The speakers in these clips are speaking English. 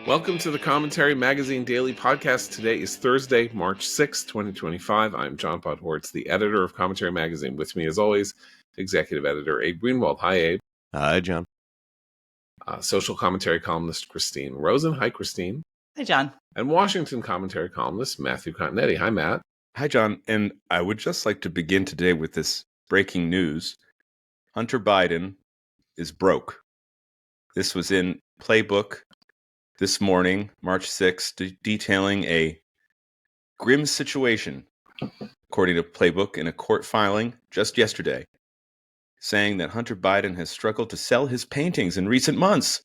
Welcome to the Commentary Magazine Daily Podcast. Today is Thursday, March 6th, 2025. I'm John Podhortz, the editor of Commentary Magazine. With me, as always, executive editor Abe Greenwald. Hi, Abe. Hi, John. Social commentary columnist Christine Rosen. Hi, Christine. Hi, John. And Washington commentary columnist Matthew Continetti. Hi, Matt. Hi, John. And I would just like to begin today with this breaking news. Hunter Biden is broke. This was in Playbook this morning, March 6th, detailing a grim situation, according to Playbook, in a court filing just yesterday, saying that Hunter Biden has struggled to sell his paintings in recent months,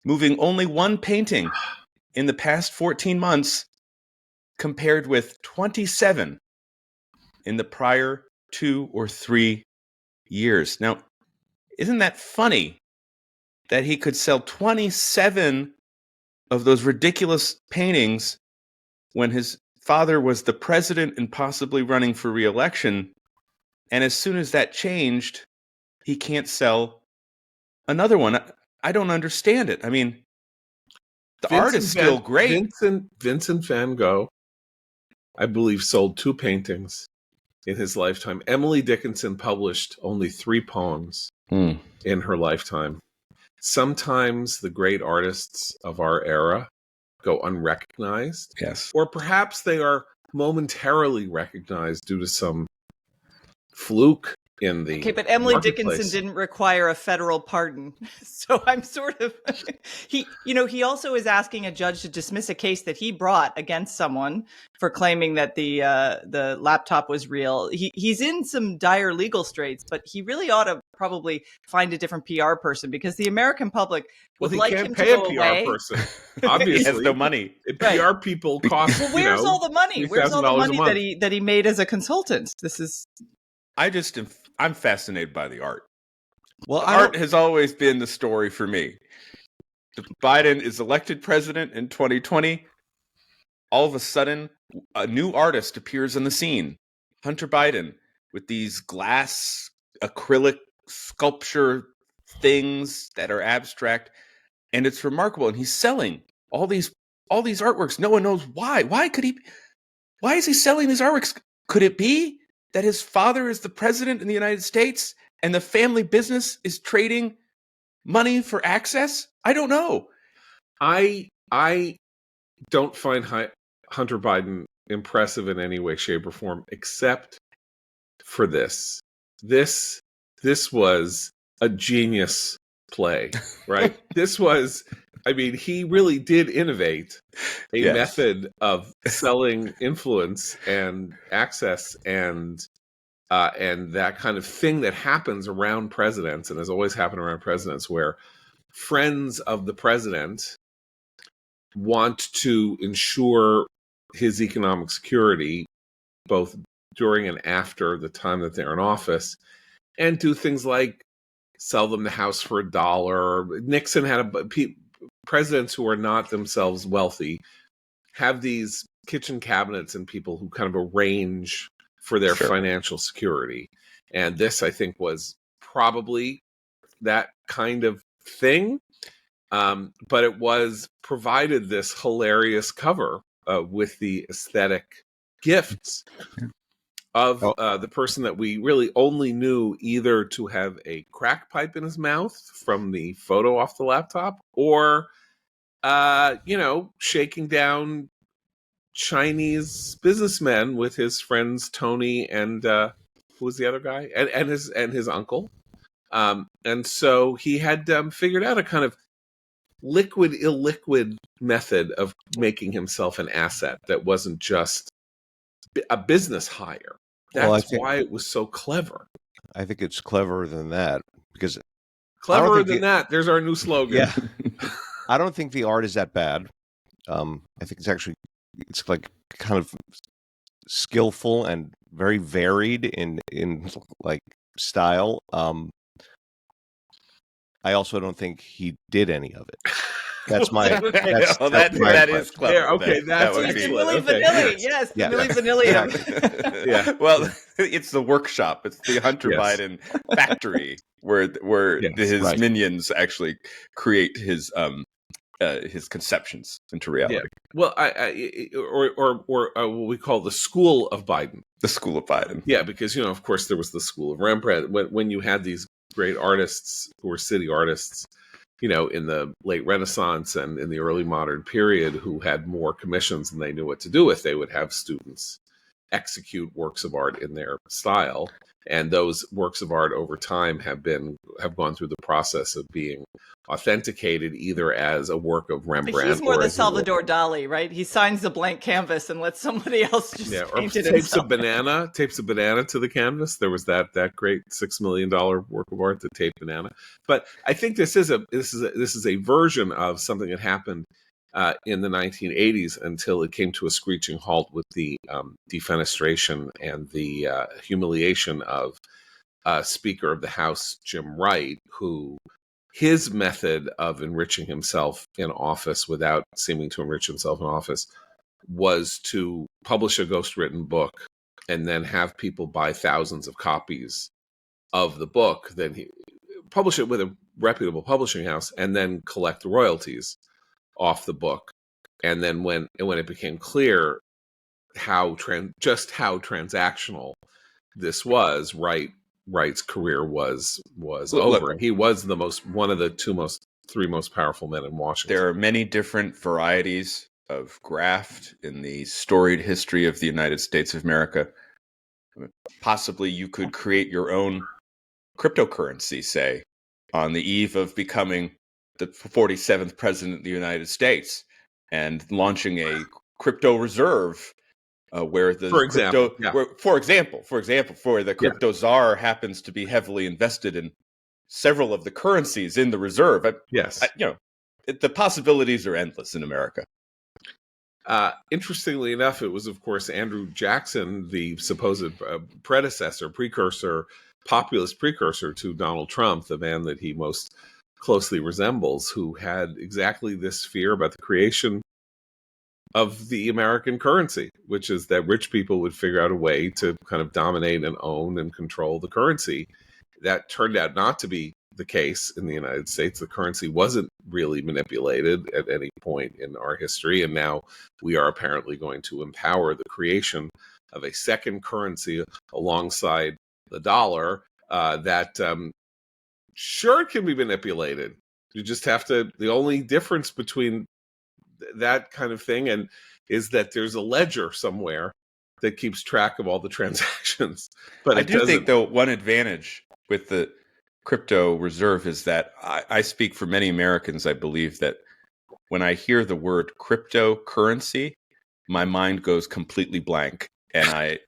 moving only one painting in the past 14 months, compared with 27 in the prior 2 or 3 years. Now, isn't that funny that he could sell 27 of those ridiculous paintings when his father was the president and possibly running for re-election, and as soon as that changed, he can't sell another one? I don't understand it. I mean, the art is still great. Vincent van Gogh, I believe, sold 2 paintings in his lifetime. Emily Dickinson published only 3 poems in her lifetime. Sometimes the great artists of our era go unrecognized. Yes. Or perhaps they are momentarily recognized due to some fluke in the Okay, but Emily marketplace. Dickinson didn't require a federal pardon. So I'm sort of he also is asking a judge to dismiss a case that he brought against someone for claiming that the laptop was real. He's in some dire legal straits, but he really ought to probably find a different PR person, because the American public would like him to go away. He can't pay a PR person. Obviously, he has no money. PR people cost. Well, where's all the money? Where's all the money that he made as a consultant? This is. I'm fascinated by the art. Well, art has always been the story for me. Biden is elected president in 2020. All of a sudden, a new artist appears on the scene. Hunter Biden, with these glass acrylic sculpture things that are abstract, and it's remarkable. And he's selling all these artworks. No one knows why. Why is he selling these artworks? Could it be that his father is the president in the United States and the family business is trading money for access? I don't know. I don't find Hunter Biden impressive in any way, shape, or form, except for this. This was a genius play, right? He really did innovate a method of selling influence and access and that kind of thing that happens around presidents and has always happened around presidents, where friends of the president want to ensure his economic security, both during and after the time that they're in office, and do things like sell them the house for $1. Nixon had presidents who are not themselves wealthy have these kitchen cabinets and people who kind of arrange for their financial security. And this, I think, was probably that kind of thing. But it provided this hilarious cover with the aesthetic gifts of the person that we really only knew either to have a crack pipe in his mouth from the photo off the laptop, or shaking down Chinese businessmen with his friends Tony and who was the other guy, and his uncle. And so he had figured out a kind of liquid illiquid method of making himself an asset that wasn't just a business hire. That's why it was so clever. I think it's cleverer than that, because cleverer than that. There's our new slogan. Yeah. I don't think the art is that bad. I think it's like kind of skillful and very varied in like style. I also don't think he did any of it. That's my. That is clever. Yeah, okay, that would be Milli Vanilli. Yes, the Milli Vanilli. Yeah. Well, it's the workshop. It's the Hunter Biden factory where his minions actually create his his conceptions into reality. Yeah. Well, or what we call the school of Biden. The school of Biden. Yeah, because of course, there was the school of Rembrandt. When you had these great artists who were city artists, in the late Renaissance and in the early modern period, who had more commissions than they knew what to do with, they would have students execute works of art in their style, and those works of art over time have gone through the process of being authenticated either as a work of Rembrandt. He's more the Salvador Dali, right? He signs the blank canvas and lets somebody else just paint it tapes a banana to the canvas. There was that great $6 million work of art, the taped banana. But I think this is a version of something that happened in the 1980s until it came to a screeching halt with the defenestration and the humiliation of Speaker of the House Jim Wright, who his method of enriching himself in office without seeming to enrich himself in office was to publish a ghostwritten book and then have people buy thousands of copies of the book. Then he publish it with a reputable publishing house and then collect royalties off the book. And then when it became clear how transactional this was, Wright's career was over. He was one of the three most powerful men in Washington. There are many different varieties of graft in the storied history of the United States of America. Possibly you could create your own cryptocurrency, say, on the eve of becoming the 47th president of the United States and launching a crypto reserve where the crypto czar happens to be heavily invested in several of the currencies in the reserve. The possibilities are endless in America. Interestingly enough, it was, of course, Andrew Jackson, the supposed populist precursor to Donald Trump, the man that he most closely resembles, who had exactly this fear about the creation of the American currency, which is that rich people would figure out a way to kind of dominate and own and control the currency. That turned out not to be the case in the United States. The currency wasn't really manipulated at any point in our history, and now we are apparently going to empower the creation of a second currency alongside the dollar that sure can be manipulated. You just have to. The only difference between that kind of thing and is that there's a ledger somewhere that keeps track of all the transactions. But I do think, though, one advantage with the crypto reserve is that I speak for many Americans. I believe that when I hear the word cryptocurrency, my mind goes completely blank, and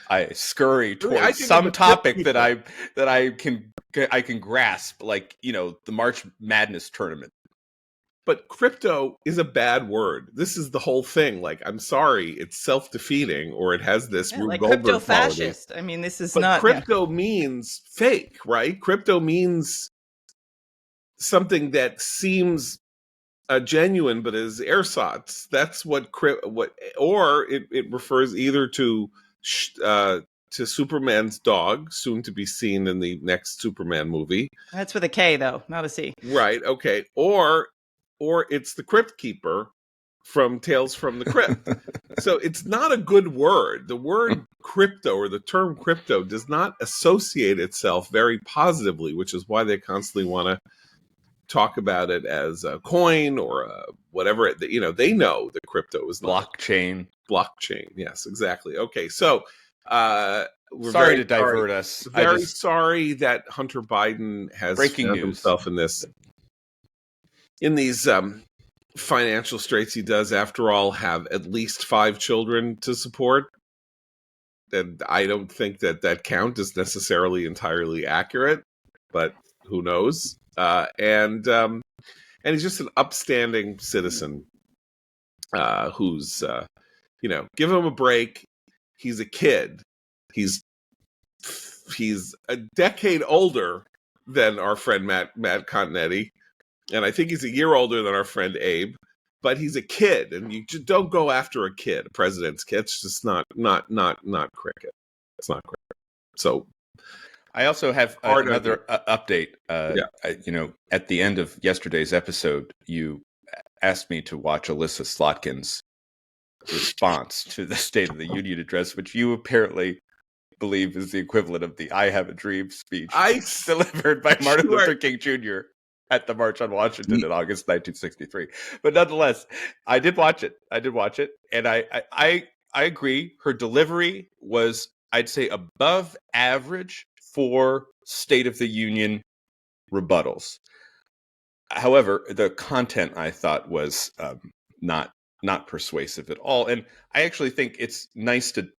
I scurry towards some topic that I can grasp, like the March Madness tournament. But crypto is a bad word. This is the whole thing. Like, I'm sorry, it's self-defeating, or it has this Rube Goldberg crypto fascist. I mean, this is not. Crypto means fake, right? Crypto means something that seems genuine, but is ersatz. That's what or it refers either to Superman's dog, soon to be seen in the next Superman movie. That's with a K, though, not a C. Right. Okay. Or it's the Crypt Keeper from Tales from the Crypt. So it's not a good word. The word crypto, or the term crypto, does not associate itself very positively, which is why they constantly want to talk about it as a coin or whatever. They know that crypto is blockchain. Blockchain. Yes, exactly. Okay. So we're sorry to divert us. Very sorry that Hunter Biden has found himself in these financial straits. He does, after all, have at least 5 children to support. And I don't think that count is necessarily entirely accurate, but who knows? And he's just an upstanding citizen who's, give him a break. He's a kid. He's a decade older than our friend Matt Continetti. And I think he's a year older than our friend Abe, but he's a kid, and you just don't go after a kid, a president's kid. It's just not cricket. It's not cricket. So I also have another update. At the end of yesterday's episode, you asked me to watch Alyssa Slotkin's response to the State of the Union address, which you apparently believe is the equivalent of the "I Have a Dream" speech delivered by Martin Luther King Jr. at the March on Washington in August 1963. But nonetheless, I did watch it. And I agree. Her delivery was, I'd say, above average for State of the Union rebuttals. However, the content I thought was not persuasive at all. And I actually think it's nice to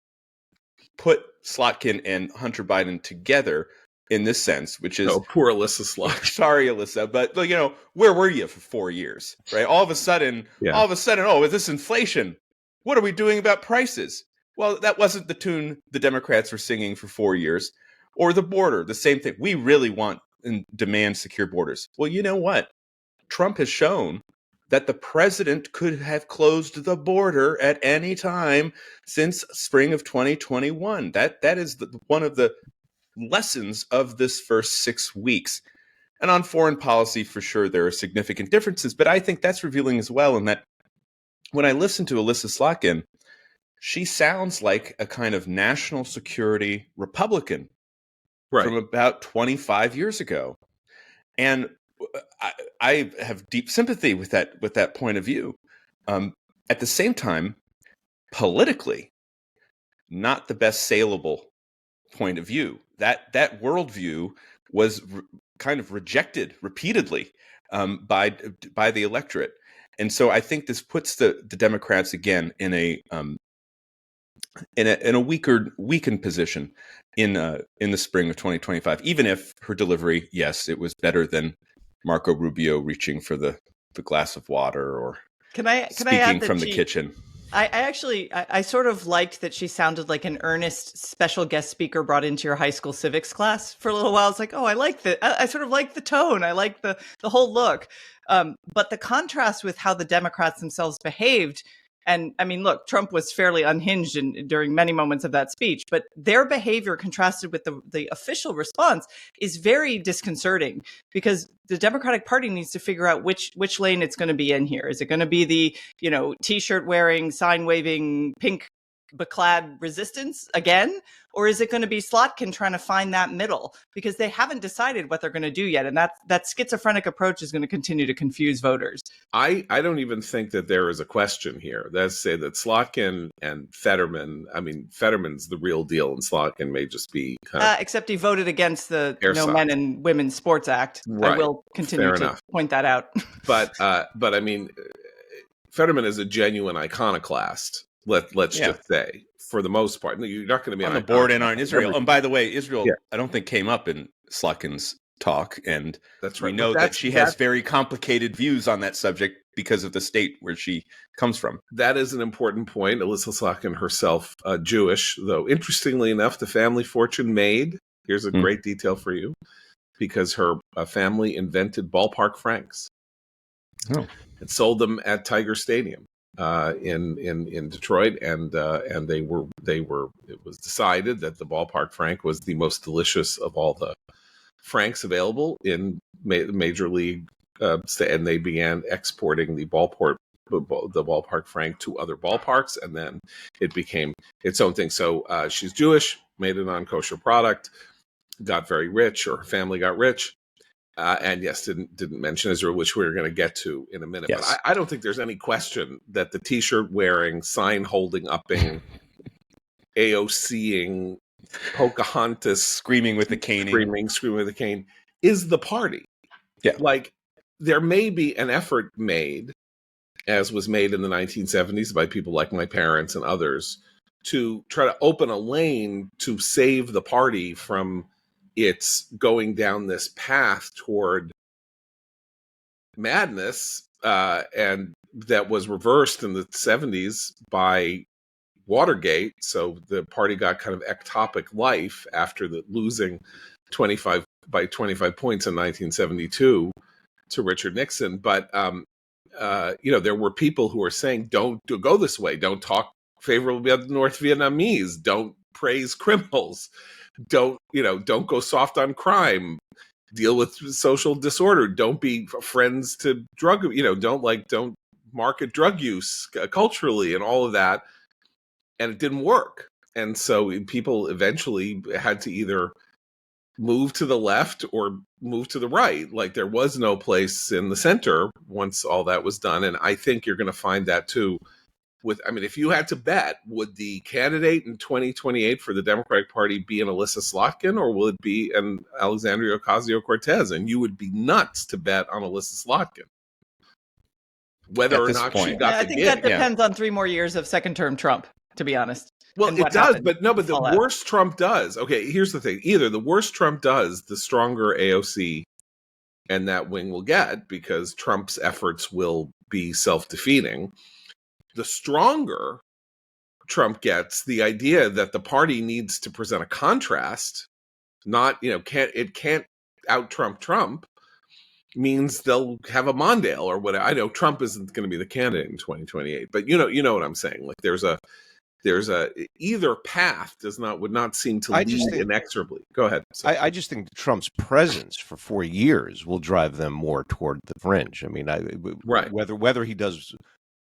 put Slotkin and Hunter Biden together in this sense, which is poor Alyssa Slotkin. Sorry, Alyssa, but where were you for 4 years, right? All of a sudden, oh, with this inflation, what are we doing about prices? Well, that wasn't the tune the Democrats were singing for 4 years. Or the border, the same thing. We really want and demand secure borders. Well, you know what? Trump has shown that the president could have closed the border at any time since spring of 2021. That is one of the lessons of this first 6 weeks. And on foreign policy, for sure, there are significant differences, but I think that's revealing as well in that when I listen to Alyssa Slotkin, she sounds like a kind of national security Republican from about 25 years ago. And I have deep sympathy with that point of view. At the same time, politically, not the best saleable point of view. That worldview was kind of rejected repeatedly by the electorate, and so I think this puts the Democrats again in a weakened position in the spring of 2025. Even if her delivery, yes, it was better than Marco Rubio reaching for the glass of water or speaking from the kitchen. I sort of liked that she sounded like an earnest special guest speaker brought into your high school civics class for a little while. It's like, oh, I like I sort of like the tone. I like the whole look. But the contrast with how the Democrats themselves behaved, and I mean, look, Trump was fairly unhinged during many moments of that speech, but their behavior contrasted with the official response is very disconcerting, because the Democratic Party needs to figure out which lane it's going to be in here. Is it going to be the, T-shirt wearing, sign waving, pink beclad resistance again? Or is it going to be Slotkin trying to find that middle? Because they haven't decided what they're going to do yet. And that schizophrenic approach is going to continue to confuse voters. I don't even think that there is a question here. Let's say that Slotkin and Fetterman, Fetterman's the real deal, and Slotkin may just be kind of... except he voted against the No side. Men and Women's Sports Act. Right. I will continue to point that out. But I mean, Fetterman is a genuine iconoclast. Let's just say, for the most part, you're not going to be on the board and on Israel. And by the way, Israel, I don't think came up in Slotkin's talk, and that's right. We know that she has very complicated views on that subject because of the state where she comes from. That is an important point. Alyssa Slotkin herself, Jewish, though interestingly enough, the family fortune made. Here's a great detail for you, because her family invented ballpark francs and sold them at Tiger Stadium. In Detroit, and they were. It was decided that the ballpark franc was the most delicious of all the francs available in Major League, and they began exporting the ballpark franc to other ballparks, and then it became its own thing. So she's Jewish, made a non-kosher product, got very rich, or her family got rich. And yes, didn't mention Israel, which we're going to get to in a minute. Yes. But I don't think there's any question that the T-shirt wearing, sign holding, upping, AOCing, Pocahontas, screaming with the cane is the party. Yeah, like there may be an effort made, as was made in the 1970s by people like my parents and others, to try to open a lane to save the party from it's going down this path toward madness, and that was reversed in the 70s by Watergate. So the party got kind of ectopic life after losing 25 points in 1972 to Richard Nixon. But there were people who were saying, don't go this way. Don't talk favorably about the North Vietnamese. Don't praise criminals. Don't go soft on crime, deal with social disorder. Don't be friends to drug, don't market drug use culturally and all of that, and it didn't work. And so people eventually had to either move to the left or move to the right. Like there was no place in the center once all that was done. And I think you're going to find that too. If you had to bet, would the candidate in 2028 for the Democratic Party be an Alyssa Slotkin, or will it be an Alexandria Ocasio-Cortez? And you would be nuts to bet on Alyssa Slotkin, whether or not she got the gig. I think that depends on 3 more years of second-term Trump, to be honest. Well, it does, but the worse Trump does. Okay, here's the thing. Either the worse Trump does, the stronger AOC and that wing will get, because Trump's efforts will be self-defeating. The stronger Trump gets, the idea that the party needs to present a contrast, not, can't out-Trump Trump, means they'll have a Mondale or whatever. I know Trump isn't going to be the candidate in 2028, but you know what I'm saying. Like there's a either path would not seem to lead inexorably. Go ahead. I just think Trump's presence for 4 years will drive them more toward the fringe. I mean, right. Whether he does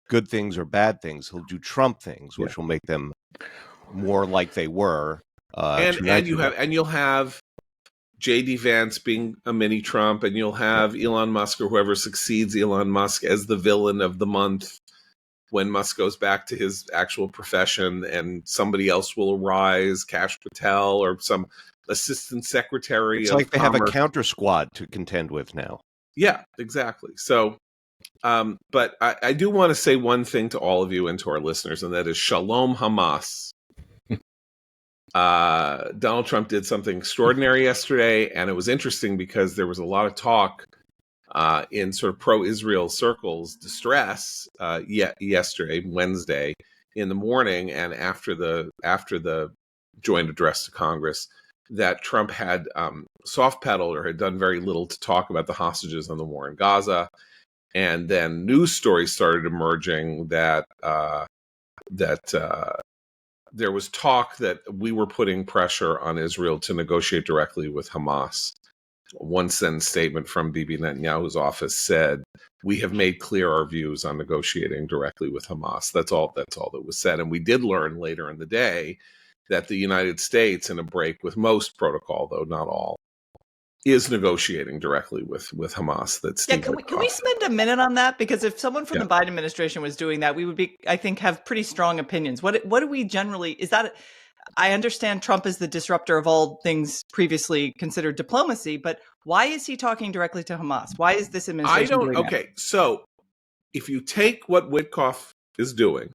good things or bad things, he'll do Trump things, which will make them more like they were. You'll have J.D. Vance being a mini Trump, and you'll have Elon Musk or whoever succeeds Elon Musk as the villain of the month when Musk goes back to his actual profession, and somebody else will arise, Kash Patel or some assistant secretary. It's like they have a counter squad to contend with now. Yeah, exactly. So, but I do want to say one thing to all of you and to our listeners, and that is Shalom Hamas. Donald Trump did something extraordinary yesterday, and it was interesting because there was a lot of talk in sort of pro-Israel circles, distress yesterday, Wednesday, in the morning, and after the joint address to Congress, that Trump had soft-pedaled or had done very little to talk about the hostages and the war in Gaza. And then news stories started emerging that there was talk that we were putting pressure on Israel to negotiate directly with Hamas. One sentence statement from Bibi Netanyahu's office said, "We have made clear our views on negotiating directly with Hamas." That's all that was said. And we did learn later in the day that the United States, in a break with most protocol, though not all, is negotiating directly with Hamas. Can we spend a minute on that? Because if someone from the Biden administration was doing that, we would have pretty strong opinions. What do we generally, is that, I understand Trump is the disruptor of all things previously considered diplomacy, but why is he talking directly to Hamas? Why is this administration doing that? So if you take what Witkoff is doing,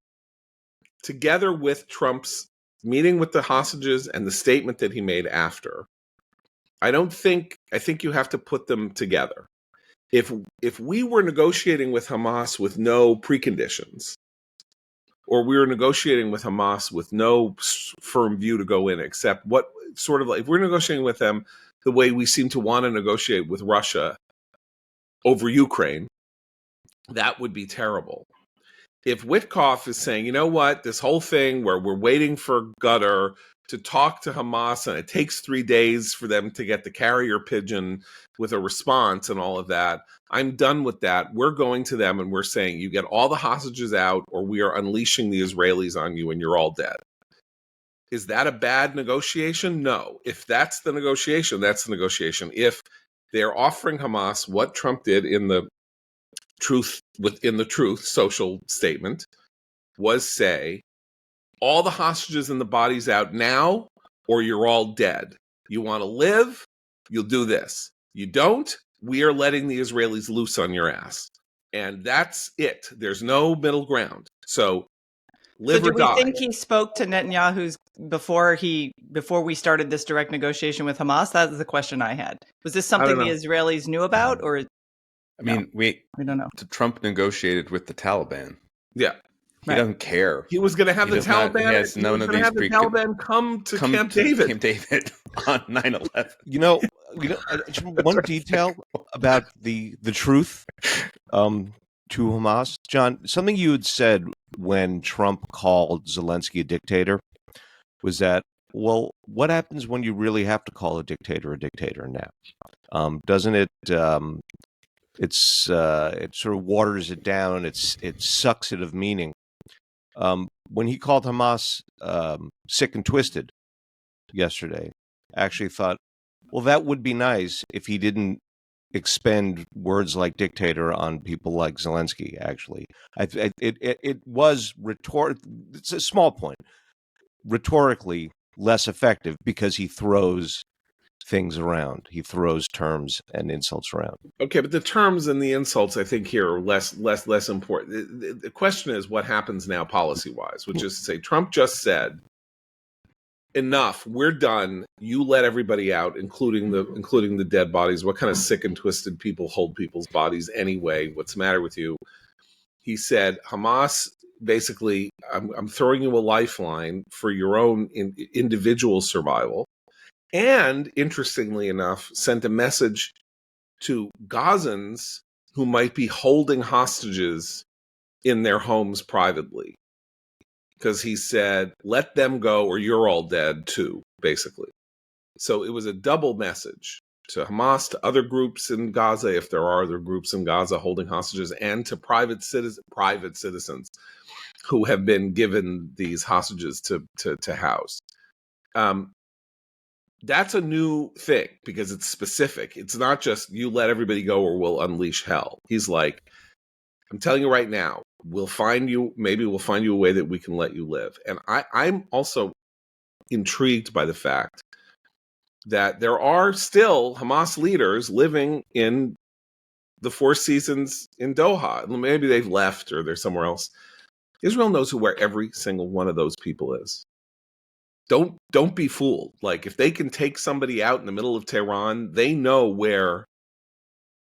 together with Trump's meeting with the hostages and the statement that he made after, I think you have to put them together. If we were negotiating with Hamas with no preconditions, or we were negotiating with Hamas with no firm view to go in, except what sort of like, if we're negotiating with them the way we seem to want to negotiate with Russia over Ukraine, that would be terrible. If Witkoff is saying, you know what, this whole thing where we're waiting for Qatar to talk to Hamas, and it takes 3 days for them to get the carrier pigeon with a response and all of that, I'm done with that. We're going to them and we're saying, you get all the hostages out, or we are unleashing the Israelis on you and you're all dead. Is that a bad negotiation? No. If that's the negotiation, that's the negotiation. If they're offering Hamas what Trump did in the Truth social statement, was say, all the hostages and the bodies out now, or you're all dead. You want to live? You'll do this. You don't? We are letting the Israelis loose on your ass. And that's it. There's no middle ground. So live or die. Do we think he spoke to Netanyahu before we started this direct negotiation with Hamas? That was the question I had. Was this something the Israelis knew about, or? I mean, we don't know. Trump negotiated with the Taliban. Yeah. He doesn't care. He was going to have the Taliban. Taliban come to Camp David. Camp David on 9/11. You know, one detail about the truth to Hamas, John. Something you had said when Trump called Zelensky a dictator was that, well, what happens when you really have to call a dictator now? Doesn't it it sort of waters it down. It sucks it of meaning. When he called Hamas sick and twisted yesterday, I actually thought, well, that would be nice if he didn't expend words like dictator on people like Zelensky. Actually, it was it's a small point, rhetorically less effective because he throws things around. He throws terms and insults around. Okay, but the terms and the insults, I think, here are less important. The question is what happens now policy-wise, which is to say, Trump just said, enough, we're done. You let everybody out, including the dead bodies. What kind of sick and twisted people hold people's bodies anyway? What's the matter with you? He said, Hamas, basically, I'm throwing you a lifeline for your own individual survival. And interestingly enough, sent a message to Gazans who might be holding hostages in their homes privately. Because he said, let them go or you're all dead too, basically. So it was a double message to Hamas, to other groups in Gaza, if there are other groups in Gaza holding hostages, and to private citizens who have been given these hostages to house. That's a new thing because it's specific. It's not just you let everybody go or we'll unleash hell. He's like, I'm telling you right now, maybe we'll find you a way that we can let you live. And I'm also intrigued by the fact that there are still Hamas leaders living in the Four Seasons in Doha. Maybe they've left or they're somewhere else. Israel knows where every single one of those people is. Don't be fooled. Like, if they can take somebody out in the middle of Tehran, they know where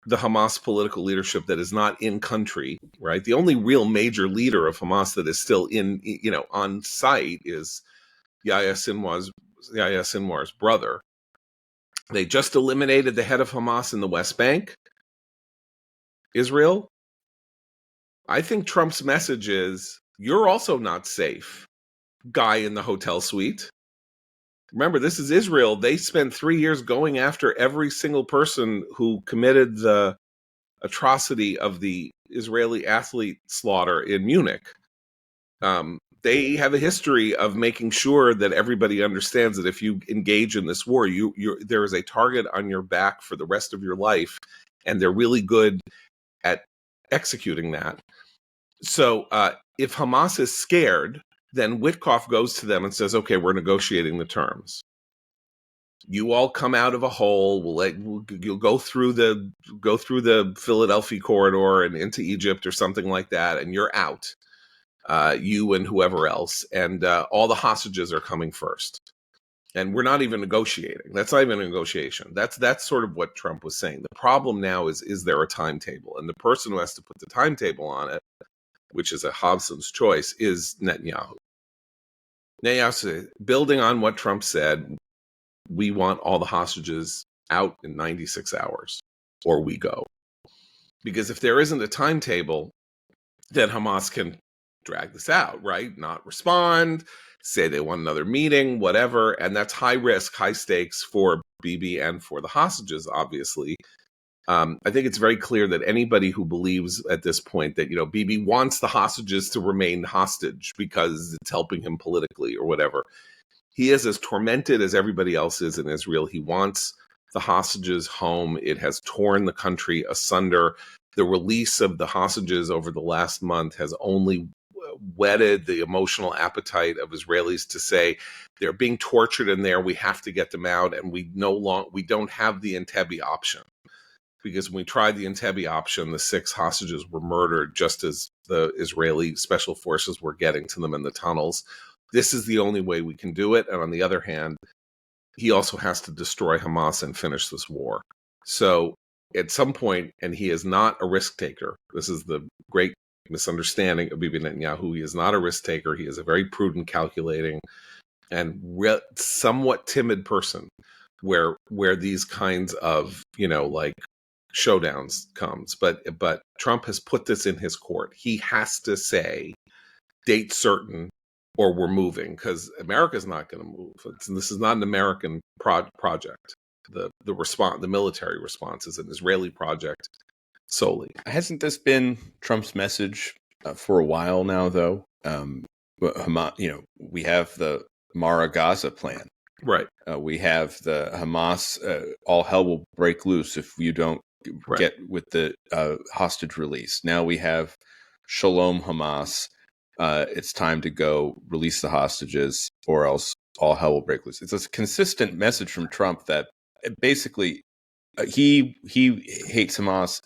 the Hamas political leadership that is not in country, right? The only real major leader of Hamas that is still on site is Yahya Sinwar's brother. They just eliminated the head of Hamas in the West Bank, Israel. I think Trump's message is, you're also not safe, guy in the hotel suite. Remember, this is Israel. They spent 3 years going after every single person who committed the atrocity of the Israeli athlete slaughter in Munich. They have a history of making sure that everybody understands that if you engage in this war, there is a target on your back for the rest of your life, and they're really good at executing that. So if Hamas is scared, then Witkoff goes to them and says, okay, we're negotiating the terms. You all come out of a hole. You'll go through the Philadelphia corridor and into Egypt or something like that, and you're out. You and whoever else, and all the hostages are coming first. And we're not even negotiating. That's not even a negotiation. That's sort of what Trump was saying. The problem now is there a timetable? And the person who has to put the timetable on it, which is a Hobson's choice, is Netanyahu. Netanyahu, building on what Trump said, we want all the hostages out in 96 hours, or we go. Because if there isn't a timetable, then Hamas can drag this out, right? Not respond, say they want another meeting, whatever. And that's high risk, high stakes for Bibi and for the hostages, obviously. I think it's very clear that anybody who believes at this point that, Bibi wants the hostages to remain hostage because it's helping him politically or whatever, he is as tormented as everybody else is in Israel. He wants the hostages home. It has torn the country asunder. The release of the hostages over the last month has only whetted the emotional appetite of Israelis to say they're being tortured in there. We have to get them out, and we don't have the Entebbe option. Because when we tried the Entebbe option, the 6 hostages were murdered just as the Israeli special forces were getting to them in the tunnels. This is the only way we can do it. And on the other hand, he also has to destroy Hamas and finish this war. So at some point, and he is not a risk taker. This is the great misunderstanding of Bibi Netanyahu. He is not a risk taker. He is a very prudent, calculating, and somewhat timid person where these kinds of, showdowns comes. But Trump has put this in his court. He has to say, date certain, or we're moving, because America's not going to move. This is not an American project. The military response is an Israeli project. solely. Hasn't this been Trump's message for a while now, though? We have the Mara Gaza plan. Right. We have the Hamas, all hell will break loose if you don't get with the hostage release. Now we have Shalom Hamas. It's time to go release the hostages or else all hell will break loose. It's a consistent message from Trump that basically he hates Hamas.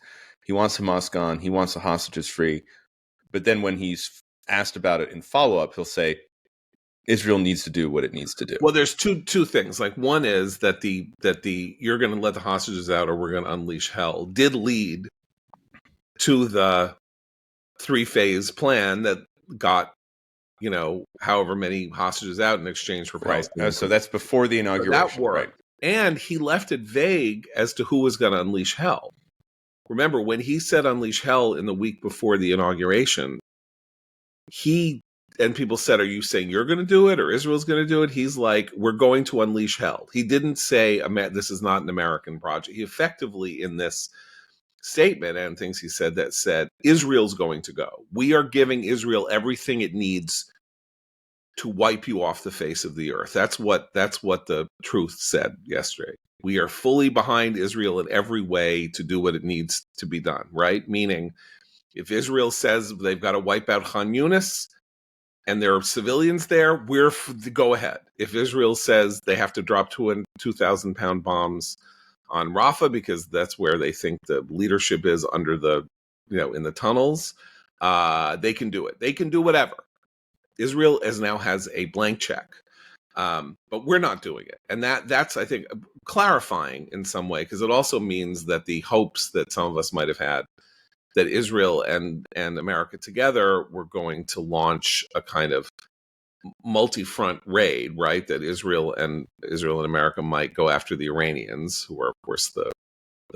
He wants Hamas gone. He wants the hostages free. But then when he's asked about it in follow-up, he'll say, Israel needs to do what it needs to do. Well, there's two things. Like, one is that the you're going to let the hostages out or we're going to unleash hell did lead to the 3-phase plan that got, however many hostages out in exchange for Palestine. So that's before the inauguration. So that worked. Right. And he left it vague as to who was going to unleash hell. Remember, when he said unleash hell in the week before the inauguration, and people said, are you saying you're going to do it or Israel's going to do it? He's like, we're going to unleash hell. He didn't say this is not an American project. He effectively, in this statement and things he said, Israel's going to go. We are giving Israel everything it needs to wipe you off the face of the earth. That's what the truth said yesterday. We are fully behind Israel in every way to do what it needs to be done, right? Meaning, if Israel says they've got to wipe out Khan Yunis, and there are civilians there, go ahead. If Israel says they have to drop 2,000-pound bombs on Rafah because that's where they think the leadership is under in the tunnels, they can do it. They can do whatever. Israel now has a blank check, but we're not doing it. And that's, I think, clarifying in some way, because it also means that the hopes that some of us might have had that Israel and America together were going to launch a kind of multi-front raid, right? That Israel and America might go after the Iranians, who are, of course, the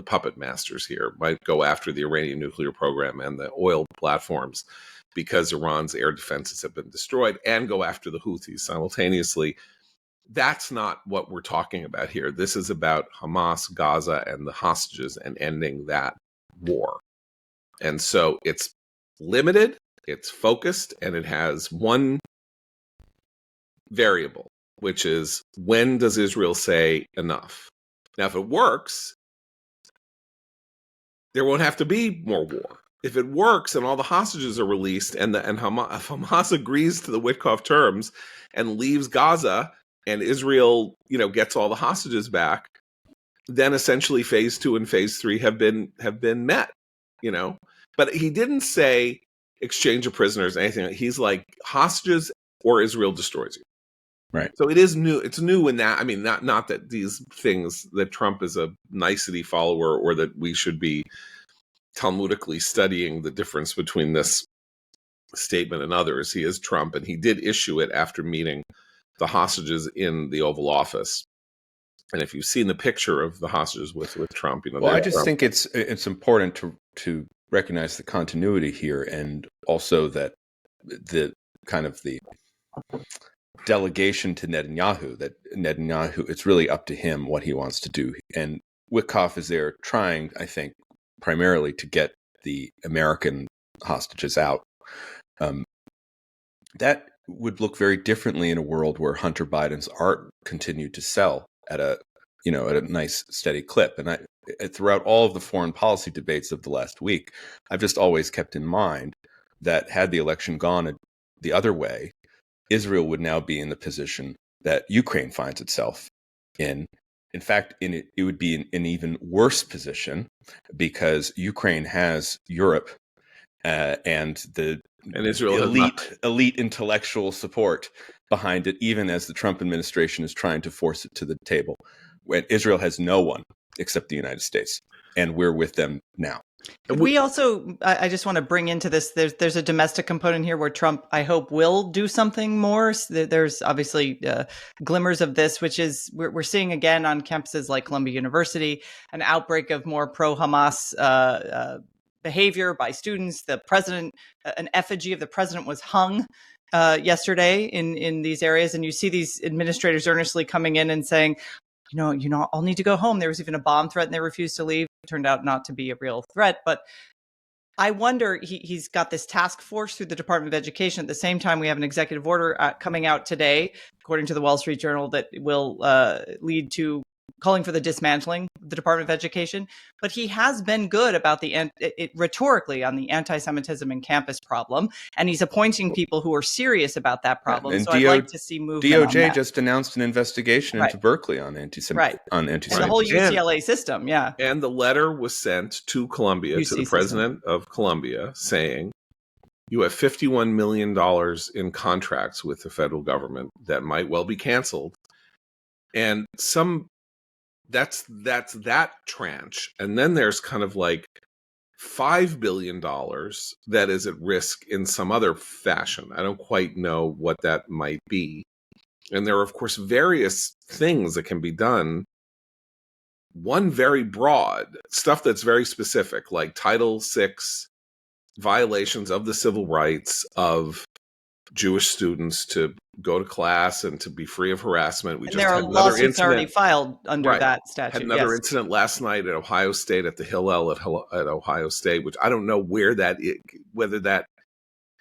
puppet masters here, might go after the Iranian nuclear program and the oil platforms because Iran's air defenses have been destroyed, and go after the Houthis simultaneously. That's not what we're talking about here. This is about Hamas, Gaza, and the hostages and ending that war. And so it's limited, it's focused, and it has one variable, which is, when does Israel say enough? Now, if it works, there won't have to be more war. If it works and all the hostages are released and Hamas agrees to the Witkoff terms and leaves Gaza and Israel, gets all the hostages back, then essentially phase 2 and phase 3 have been met, But he didn't say exchange of prisoners, anything. He's like, hostages or Israel destroys you. Right. So it is new. It's new in that. I mean, not that these things that Trump is a nicety follower or that we should be Talmudically studying the difference between this statement and others. He is Trump, and he did issue it after meeting the hostages in the Oval Office. And if you've seen the picture of the hostages with Trump, I just think it's important to recognize the continuity here, and also that the kind of the delegation to Netanyahu, it's really up to him what he wants to do. And Witkoff is there trying, I think, primarily to get the American hostages out. That would look very differently in a world where Hunter Biden's art continued to sell at a nice steady clip. And throughout all of the foreign policy debates of the last week, I've just always kept in mind that had the election gone the other way, Israel would now be in the position that Ukraine finds itself in. In fact, it would be in an even worse position, because Ukraine has Europe and Israel elite intellectual support behind it, even as the Trump administration is trying to force it to the table. When Israel has no one except the United States, and we're with them now. We also, I just want to bring into this, there's a domestic component here where Trump, I hope, will do something more. There's obviously glimmers of this, which is we're seeing again on campuses like Columbia University, an outbreak of more pro-Hamas behavior by students. The president, an effigy of the president was hung yesterday in these areas. And you see these administrators earnestly coming in and saying, all need to go home. There was even a bomb threat and they refused to leave. It turned out not to be a real threat. But I wonder, he's got this task force through the Department of Education. At the same time, we have an executive order coming out today, according to the Wall Street Journal, that will lead to calling for the dismantling of the Department of Education. But he has been good about rhetorically on the anti-Semitism in campus problem. And he's appointing people who are serious about that problem. And so I'd like to see movement on DOJ that. just announced an investigation into Berkeley on anti-Semitism. And the whole UCLA system, yeah. And the letter was sent to Columbia, UC to the president of Columbia, saying, you have $51 million in contracts with the federal government that might well be canceled. And that's that tranche. And then there's kind of like $5 billion that is at risk in some other fashion. I don't quite know what that might be. And there are, of course, various things that can be done. One very broad, stuff that's very specific, like Title VI violations of the civil rights of Jewish students to go to class and to be free of harassment. We and just there are had another lawsuits incident already filed under that statute. Had another incident last night at Ohio State, at the Hillel at Ohio State, which I don't know whether that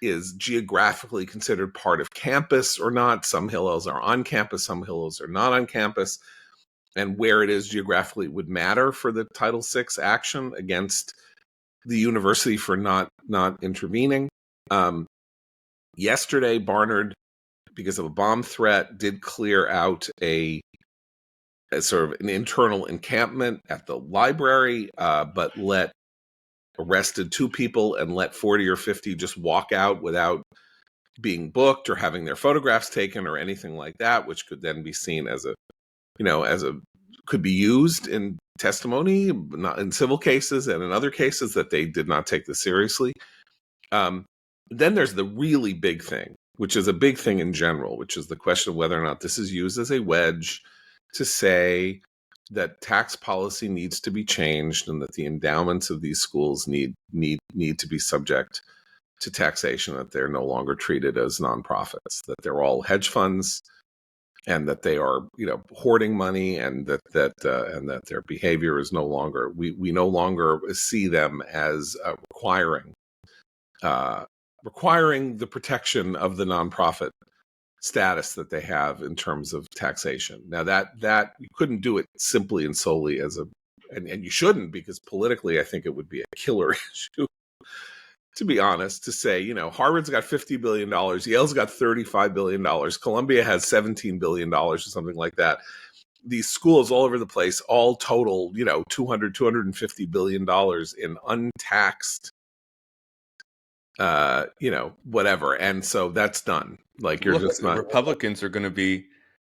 is geographically considered part of campus or not. Some Hillels are on campus, some Hillels are not on campus, and where it is geographically would matter for the Title VI action against the university for not intervening. Yesterday, Barnard, because of a bomb threat, did clear out a sort of an internal encampment at the library, but arrested 2 people and let 40 or 50 just walk out without being booked or having their photographs taken or anything like that, which could then be seen as could be used in testimony, not in civil cases and in other cases that they did not take this seriously. Then there's the really big thing, which is a big thing in general, which is the question of whether or not this is used as a wedge to say that tax policy needs to be changed and that the endowments of these schools need to be subject to taxation, that they're no longer treated as nonprofits, that they're all hedge funds, and that they are, hoarding money, and that their behavior is no longer, we no longer see them as requiring the protection of the nonprofit status that they have in terms of taxation. Now that you couldn't do it simply and solely and you shouldn't, because politically I think it would be a killer issue, to be honest, to say, Harvard's got $50 billion, Yale's got $35 billion, Columbia has $17 billion or something like that. These schools all over the place all total, $250 billion in untaxed whatever. And so that's done. Like, you're just not. Republicans are going to be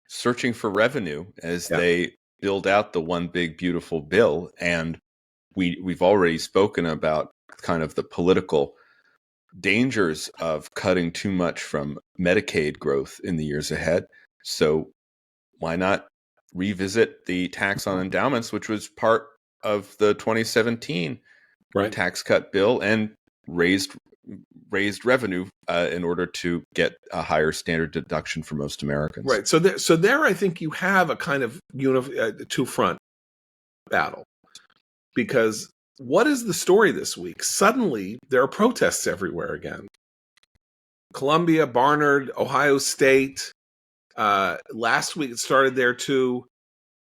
searching for revenue as they build out the one big beautiful bill. And we've already spoken about kind of the political dangers of cutting too much from Medicaid growth in the years ahead. So why not revisit the tax on endowments, which was part of the 2017 tax cut bill, and raised revenue in order to get a higher standard deduction for most Americans. Right. So there, I think you have a kind of two-front battle, because what is the story this week? Suddenly, there are protests everywhere again. Columbia, Barnard, Ohio State. Last week it started there too.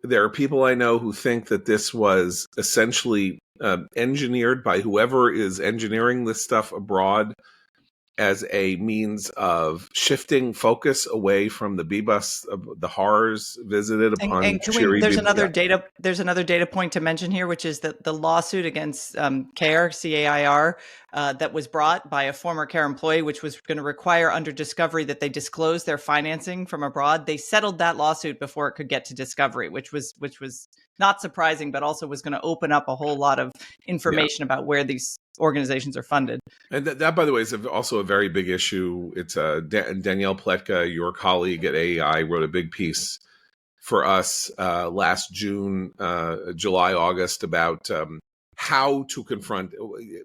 There are people I know who think that this was essentially engineered by whoever is engineering this stuff abroad as a means of shifting focus away from the bebus, the horrors visited upon there's another data point to mention here, which is that the lawsuit against CAIR that was brought by a former CAIR employee, which was going to require under discovery that they disclose their financing from abroad. They settled that lawsuit before it could get to discovery, which was not surprising, but also was going to open up a whole lot of information about where these organizations are funded. And that, by the way, is also a very big issue. It's Danielle Pletka, your colleague at AEI, wrote a big piece for us last June, July, August, about how to confront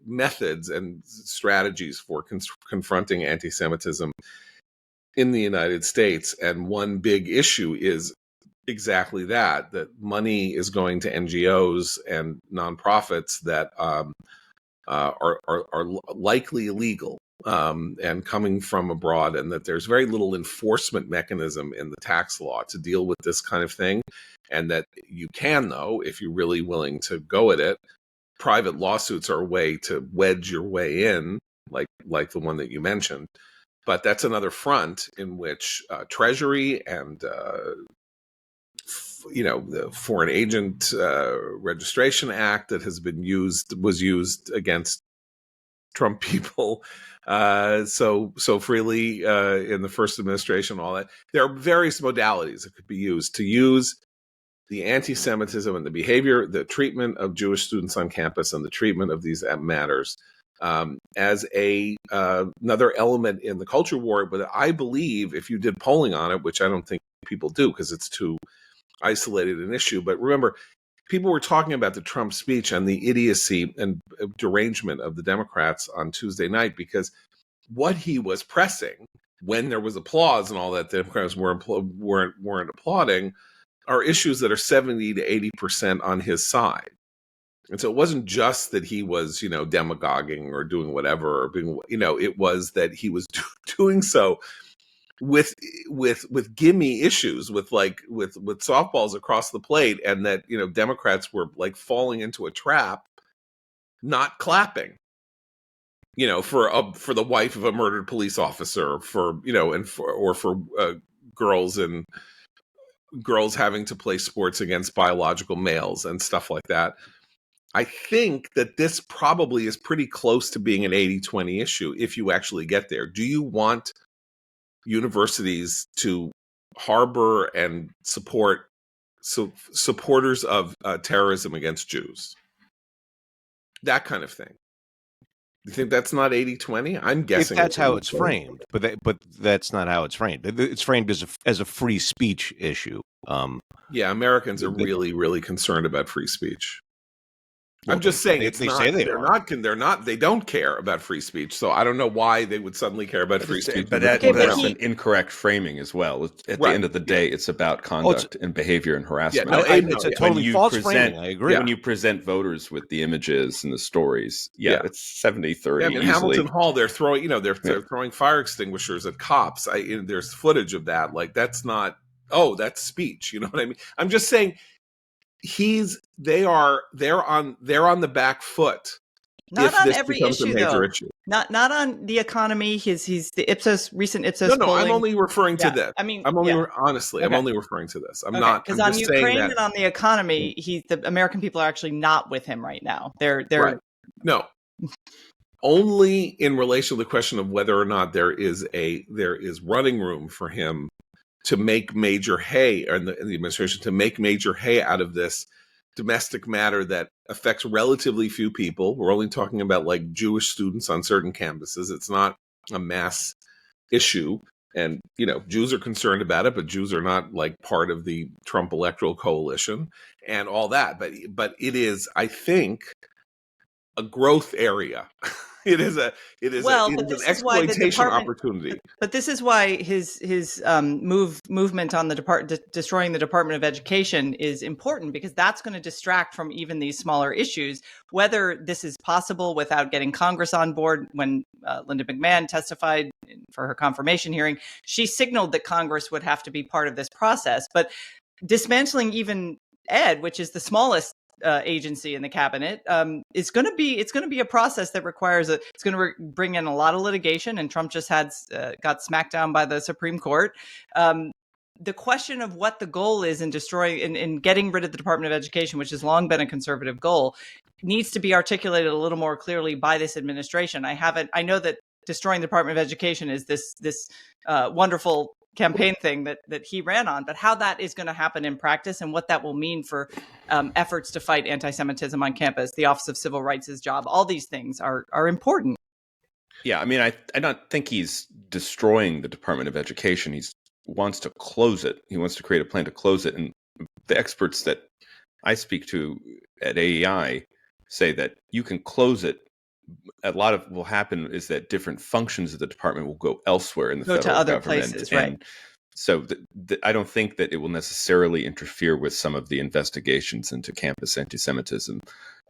methods and strategies for confronting anti-Semitism in the United States. And one big issue is exactly that money is going to NGOs and nonprofits that are likely illegal and coming from abroad, and that there's very little enforcement mechanism in the tax law to deal with this kind of thing, and that you can, though, if you're really willing to go at it, private lawsuits are a way to wedge your way in, like the one that you mentioned. But that's another front in which Treasury and the Foreign Agent Registration Act that was used against Trump people so freely in the first administration, all that. There are various modalities that could be used to use the anti-Semitism and the behavior, the treatment of Jewish students on campus, and the treatment of these matters as another element in the culture war. But I believe if you did polling on it, which I don't think people do because it's too isolated an issue. But remember, people were talking about the Trump speech and the idiocy and derangement of the Democrats on Tuesday night, because what he was pressing when there was applause and all that, the Democrats weren't applauding, are issues that are 70 to 80% on his side. And so it wasn't just that he was, demagoguing or doing whatever, or being, it was that he was doing so with gimme issues, with softballs across the plate, and that Democrats were like falling into a trap, not clapping, for the wife of a murdered police officer, for girls having to play sports against biological males and stuff like that. I think that this probably is pretty close to being an 80-20 issue if you actually get there. Do you want universities to harbor and support supporters of terrorism against Jews? That kind of thing. You think that's not 80-20? I'm guessing if that's how it's framed, but that's not how it's framed. It's framed as a free speech issue. Yeah, Americans are really, really concerned about free speech. I'm just saying they're not. They don't care about free speech. So I don't know why they would suddenly care about free speech. But that's an incorrect framing as well. At the end of the day, it's about conduct and behavior and harassment. Yeah, it's a totally false framing. I agree. When you present voters with the images and the stories, it's 70-30. Yeah, I mean, Hamilton Hall, they're throwing, they're throwing fire extinguishers at cops. There's footage of that. Like, that's not. Oh, that's speech. You know what I mean? I'm just saying. They're on the back foot. Not on every issue, though. Not on the economy. He's the recent Ipsos. No, polling. I'm only referring to this. I mean, I'm only referring to this. I'm not because on Ukraine and on the economy, the American people are actually not with him right now. They're right. No. Only in relation to the question of whether or not there is running room for him to make major hay, or in the administration to make major hay out of this domestic matter that affects relatively few people. We're only talking about like Jewish students on certain campuses. It's not a mass issue. And, Jews are concerned about it, but Jews are not like part of the Trump electoral coalition and all that. But it is, I think, a growth area. It is an exploitation opportunity. But this is why his movement on destroying the Department of Education is important, because that's going to distract from even these smaller issues. Whether this is possible without getting Congress on board, when Linda McMahon testified for her confirmation hearing, she signaled that Congress would have to be part of this process. But dismantling even Ed, which is the smallest agency in the cabinet, it's going to be a process that requires it's going to bring in a lot of litigation, and Trump just got smacked down by the Supreme Court. The question of what the goal is in destroying in getting rid of the Department of Education, which has long been a conservative goal, needs to be articulated a little more clearly by this administration. I know that destroying the Department of Education is this wonderful campaign thing that he ran on, but how that is going to happen in practice and what that will mean for efforts to fight anti-Semitism on campus, the Office of Civil Rights' job, all these things are important. Yeah, I mean, I don't think he's destroying the Department of Education. He wants to close it. He wants to create a plan to close it. And the experts that I speak to at AEI say that you can close it. A lot of will happen is that different functions of the department will go elsewhere in the federal to other government, places, and right? So I don't think that it will necessarily interfere with some of the investigations into campus anti-Semitism.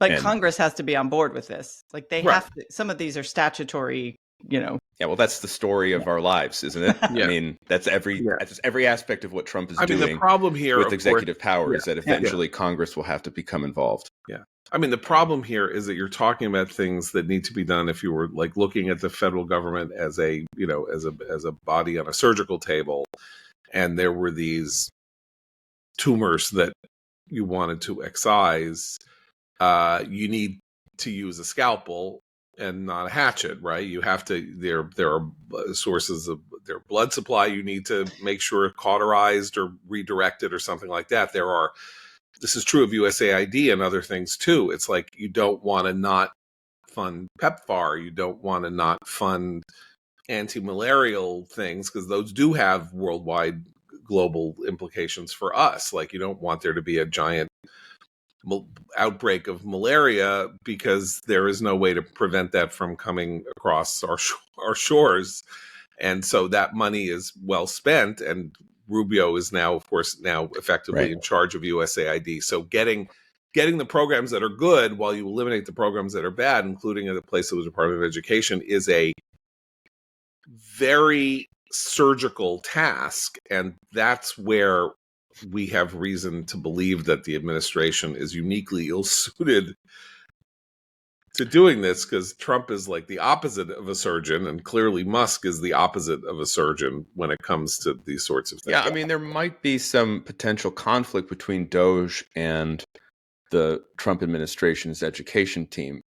But Congress has to be on board with this. Like they Right. have to, some of these are statutory, Yeah, well, that's the story of our lives, isn't it? Yeah. I mean, that's every aspect of what Trump is doing. The problem here with of executive course, power is that eventually Congress will have to become involved. Yeah. I mean, the problem here is that you're talking about things that need to be done if you were like looking at the federal government as a, you know, as a body on a surgical table, and there were these tumors that you wanted to excise. You need to use a scalpel and not a hatchet, right? You have to. There are sources of their blood supply. You need to make sure cauterized or redirected or something like that. This is true of USAID and other things too. It's like you don't want to not fund PEPFAR. You don't want to not fund anti-malarial things because those do have worldwide global implications for us. Like you don't want there to be a giant outbreak of malaria because there is no way to prevent that from coming across our shores. And so that money is well spent, and Rubio is now, of course, effectively in charge of USAID. So getting the programs that are good while you eliminate the programs that are bad, including at the place of the Department of Education, is a very surgical task. And that's where we have reason to believe that the administration is uniquely ill-suited to doing this, because Trump is like the opposite of a surgeon, and clearly Musk is the opposite of a surgeon when it comes to these sorts of things. Yeah, I mean, there might be some potential conflict between Doge and the Trump administration's education team.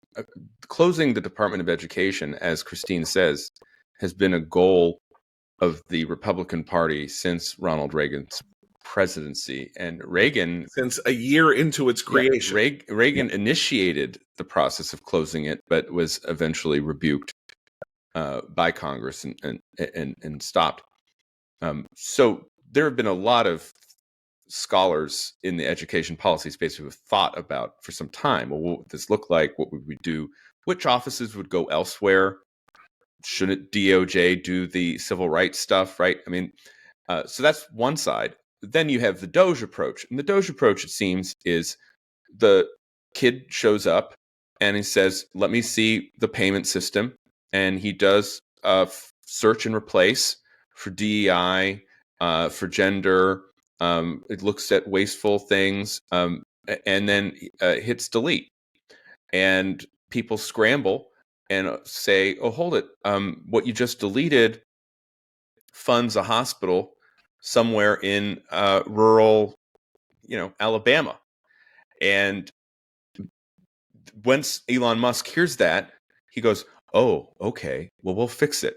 Closing the Department of Education, as Christine says, has been a goal of the Republican Party since Ronald Reagan's presidency. And Reagan, since a year into its creation, Reagan initiated the process of closing it, but was eventually rebuked by Congress and stopped. So there have been a lot of scholars in the education policy space who have thought about for some time, well, what would this look like? What would we do? Which offices would go elsewhere? Shouldn't DOJ do the civil rights stuff, right? I mean, so that's one side. Then you have the Doge approach. And the Doge approach, it seems, is the kid shows up and he says, let me see the payment system. And he does search and replace for DEI, for gender. It looks at wasteful things and then hits delete. And people scramble and say, oh, hold it. What you just deleted funds a hospital somewhere in rural, Alabama. And once Elon Musk hears that, he goes, oh, okay, well, we'll fix it.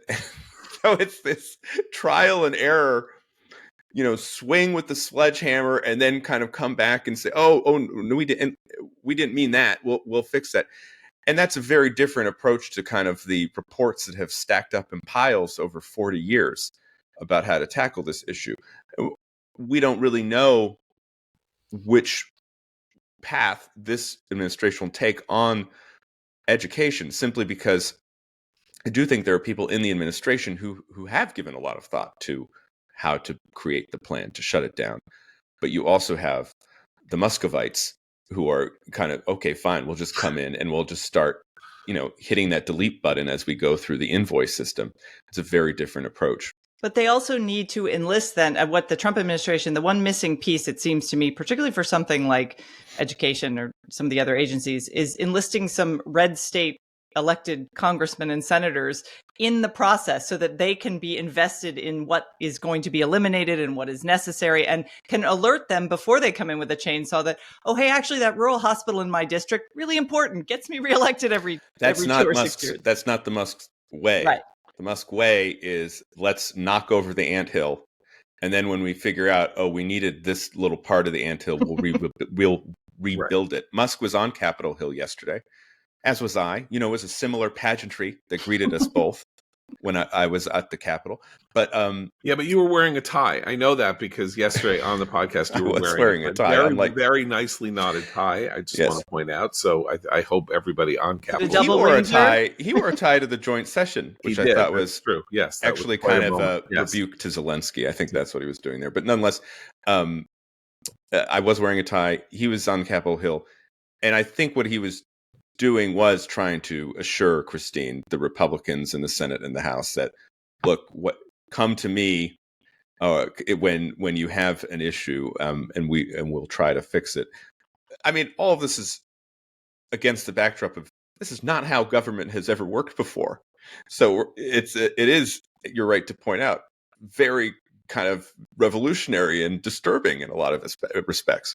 So it's this trial and error, swing with the sledgehammer and then kind of come back and say, oh, no, we didn't mean that. We'll fix that. And that's a very different approach to kind of the reports that have stacked up in piles over 40 years about how to tackle this issue. We don't really know which path this administration will take on education, simply because I do think there are people in the administration who have given a lot of thought to how to create the plan to shut it down. But you also have the Muscovites who are kind of, okay, fine, we'll just come in and we'll just start, hitting that delete button as we go through the invoice system. It's a very different approach. But they also need to enlist then at what the Trump administration, the one missing piece, it seems to me, particularly for something like education or some of the other agencies, is enlisting some red state elected congressmen and senators in the process so that they can be invested in what is going to be eliminated and what is necessary, and can alert them before they come in with a chainsaw that, oh, hey, actually that rural hospital in my district, really important, gets me reelected every 2 or 6 years. That's not the Musk way. Right. The Musk way is, let's knock over the anthill, and then when we figure out, oh, we needed this little part of the anthill, we'll rebuild it. Musk was on Capitol Hill yesterday, as was I. It was a similar pageantry that greeted us both. when I was at the Capitol. But yeah, but you were wearing a tie. I know that because yesterday on the podcast you I were was wearing a tie. very, Unlike, very nicely knotted tie. I just Yes. want to point out. So I hope everybody on Capitol. double he wore a Windsor? tie. He wore a tie to the joint session, which He I did. thought That's was true. Yes, that actually was quite kind a of moment. a Yes. rebuke to Zelensky. I think that's what he was doing there. But nonetheless, I was wearing a tie. He was on Capitol Hill, and I think what he was doing was trying to assure Christine, the Republicans in the Senate and the House, that look, come to me when you have an issue, and we'll try to fix it. I mean, all of this is against the backdrop of this is not how government has ever worked before. So it is. You're right to point out very kind of revolutionary and disturbing in a lot of respects.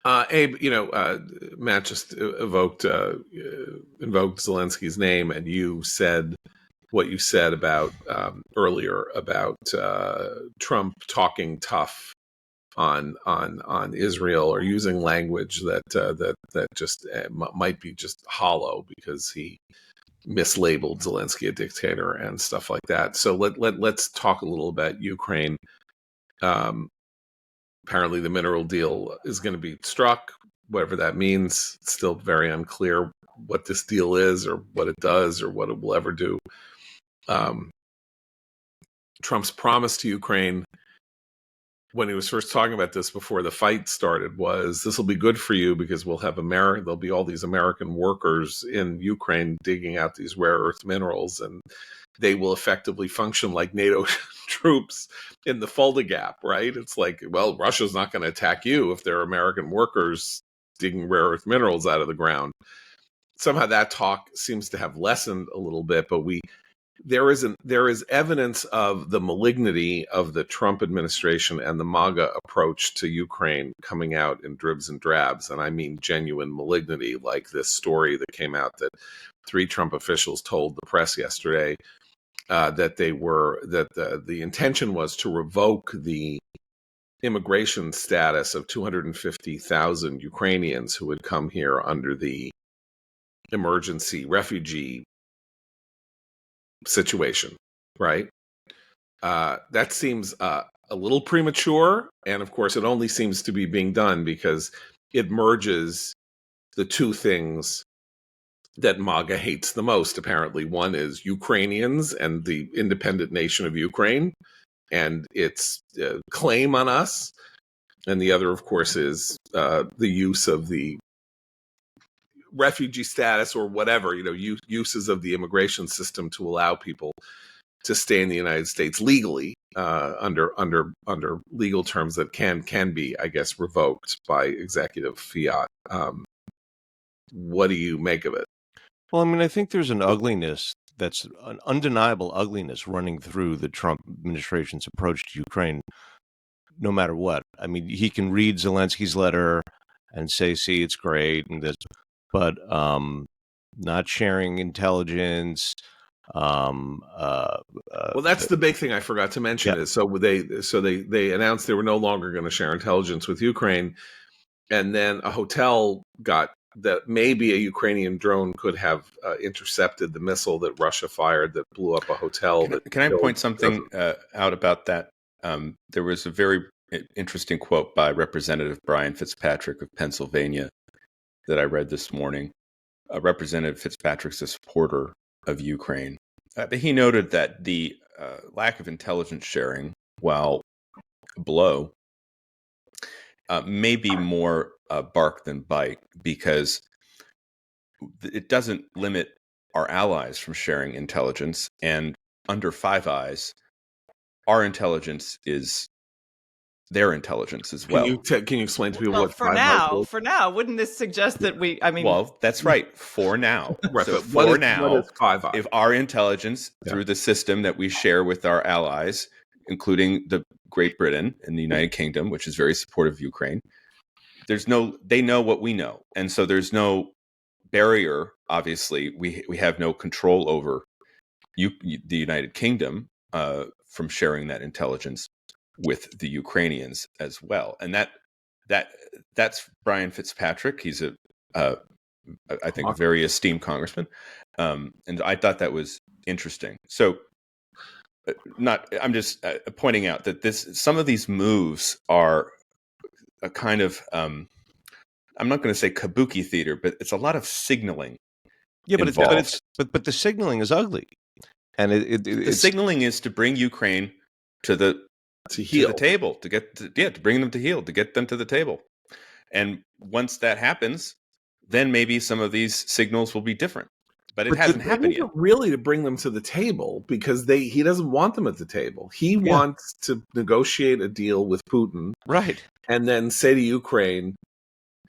Abe, Matt just invoked Zelensky's name, and you said what you said about earlier about Trump talking tough on Israel, or using language that just might be just hollow because he mislabeled Zelensky a dictator and stuff like that. So let's talk a little about Ukraine. Apparently the mineral deal is going to be struck, whatever that means. It's still very unclear what this deal is or what it does or what it will ever do. Trump's promise to Ukraine when he was first talking about this before the fight started was, this will be good for you because we'll have there'll be all these American workers in Ukraine digging out these rare earth minerals, and they will effectively function like NATO troops in the Fulda Gap, right? It's like, well, Russia's not going to attack you if there are American workers digging rare earth minerals out of the ground. Somehow that talk seems to have lessened a little bit, but there is evidence of the malignity of the Trump administration and the MAGA approach to Ukraine coming out in dribs and drabs, and I mean genuine malignity, like this story that came out that 3 Trump officials told the press yesterday that the intention was to revoke the immigration status of 250,000 Ukrainians who had come here under the emergency refugee situation, right? That seems a little premature, and of course it only seems to be being done because it merges the two things that MAGA hates the most, apparently. One is Ukrainians and the independent nation of Ukraine and its claim on us, and the other, of course, is the use of the refugee status or whatever, uses of the immigration system to allow people to stay in the United States legally under legal terms that can be, I guess, revoked by executive fiat. What do you make of it? Well, I mean, I think there's an ugliness that's an undeniable ugliness running through the Trump administration's approach to Ukraine, no matter what. I mean, he can read Zelensky's letter and say, see, it's great, and this, but not sharing intelligence. Well, that's the big thing I forgot to mention. Yeah. Is they announced they were no longer going to share intelligence with Ukraine, and then a hotel got that maybe a Ukrainian drone could have intercepted the missile that Russia fired that blew up a hotel. Can I point something out about that? There was a very interesting quote by Representative Brian Fitzpatrick of Pennsylvania that I read this morning. Representative Fitzpatrick's a supporter of Ukraine. But he noted that the lack of intelligence sharing, while a blow, may be more bark than bite, because it doesn't limit our allies from sharing intelligence. And under Five Eyes, our intelligence is their intelligence as well. Can you explain to people Well, what for now, wouldn't this suggest that well, that's right. For now, right, so what is Five Eyes? If our intelligence through the system that we share with our allies, including the Great Britain and the United Kingdom, which is very supportive of Ukraine, they know what we know, and so there's no barrier. Obviously, we have no control over the United Kingdom from sharing that intelligence with the Ukrainians as well. And that's Brian Fitzpatrick. He's I think a very esteemed congressman. And I thought that was interesting. So, I'm just pointing out that some of these moves are a kind of, I'm not going to say kabuki theater, but it's a lot of signaling. Yeah, but involved. but the signaling is ugly, and the signaling is to bring Ukraine to the table, to bring them to heel, to get them to the table. And once that happens, then maybe some of these signals will be different. But it hasn't happened yet. Really, to bring them to the table, because he doesn't want them at the table. He wants to negotiate a deal with Putin, right, and then say to Ukraine,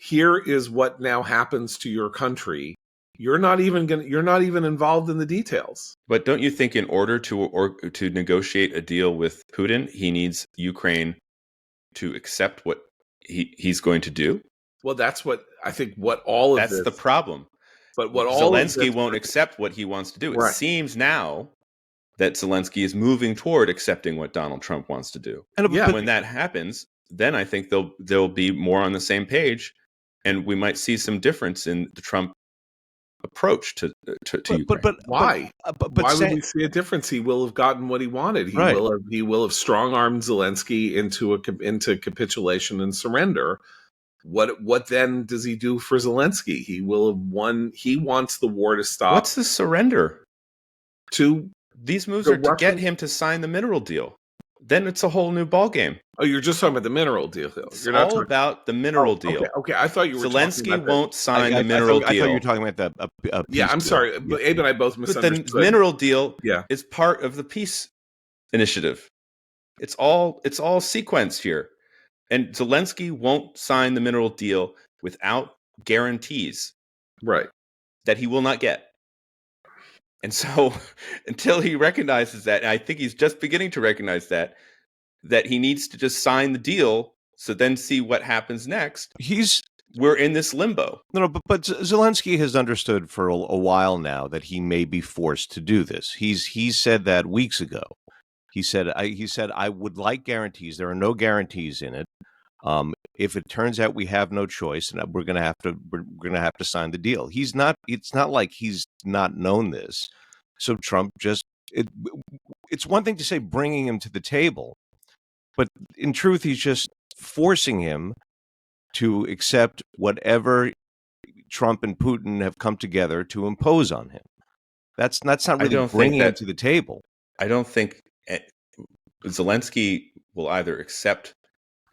"Here is what now happens to your country. You're not even involved in the details." But don't you think, in order to negotiate a deal with Putin, he needs Ukraine to accept what he's going to do? Well, that's what I think. That's the problem. But Zelensky won't accept what he wants to do. Right. It seems now that Zelensky is moving toward accepting what Donald Trump wants to do. And when that happens, then I think they'll be more on the same page, and we might see some difference in the Trump approach to Ukraine. But why? Why would we see a difference? He will have gotten what he wanted. He will have strong-armed Zelensky into capitulation and surrender. What then does he do for Zelensky? He will have won. He wants the war to stop. What's the surrender? These moves are to get him to sign the mineral deal. Then it's a whole new ballgame. Oh, you're just talking about the mineral deal. It's all about the mineral deal. Okay, I thought you were Zelensky talking about won't sign the mineral deal. I thought you were talking about the yeah, I'm sorry. But Abe and I both misunderstood. But the mineral deal is part of the peace initiative. It's all sequenced here. And Zelensky won't sign the mineral deal without guarantees, right, that he will not get. And so, until he recognizes that, and I think he's just beginning to recognize that he needs to just sign the deal, so then see what happens next. We're in this limbo. No, but Zelensky has understood for a while now that he may be forced to do this. He said that weeks ago. He said, I would like guarantees. There are no guarantees in it. If it turns out we have no choice, and we're going to have to sign the deal. It's not like he's not known this. So Trump it's one thing to say bringing him to the table, but in truth, he's just forcing him to accept whatever Trump and Putin have come together to impose on him. That's not really bringing him to the table. I don't think Zelensky will either accept